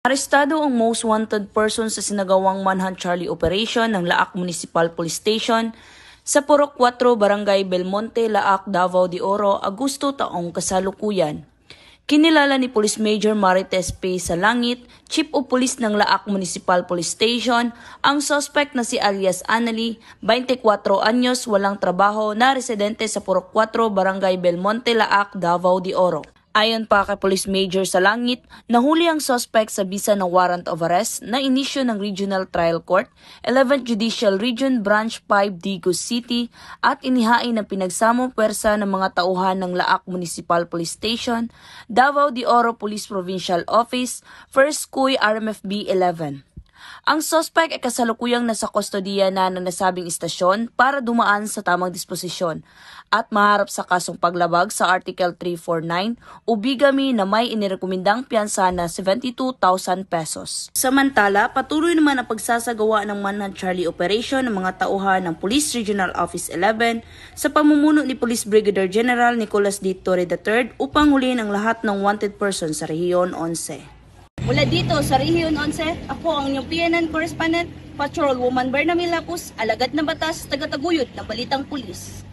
Arestado ang most wanted person sa sinagawang Manhunt Charlie Operation ng Laak Municipal Police Station sa Purok 4, Barangay Belmonte, Laak, Davao de Oro, Agosto taong kasalukuyan. Kinilala ni Police Major Marites P. Salangit, Chief of Police ng Laak Municipal Police Station, ang suspect na si alias Anali, 24 anyos, walang trabaho, na residente sa Purok 4, Barangay Belmonte, Laak, Davao de Oro. Ayon pa kay Police Major Salangit, nahuli ang suspect sa bisa ng warrant of arrest na inisyo ng Regional Trial Court, 11th Judicial Region Branch 5, Digos City at inihain ng pinagsamong pwersa ng mga tauhan ng Laak Municipal Police Station, Davao de Oro Police Provincial Office, 1st Kuy RMFB 11. Ang suspect ay kasalukuyang nasa kustodiya na ng nasabing istasyon para dumaan sa tamang disposisyon at maharap sa kasong paglabag sa Article 349 o bigamy na may inirekomendang piyansa na 72,000 pesos. Samantala, patuloy naman ang pagsasagawa ng Manhunt Charlie Operation ng mga tauhan ng Police Regional Office 11 sa pamumuno ni Police Brigadier General Nicolas D. Torre III upang huliin ang lahat ng wanted person sa Rehiyon 11. Mula dito sa Rehiyon 11, ako ang inyong PNN correspondent, Patrolwoman Berna Milapus, alagad ng batas, taga-taguyod ng Balitang Pulis.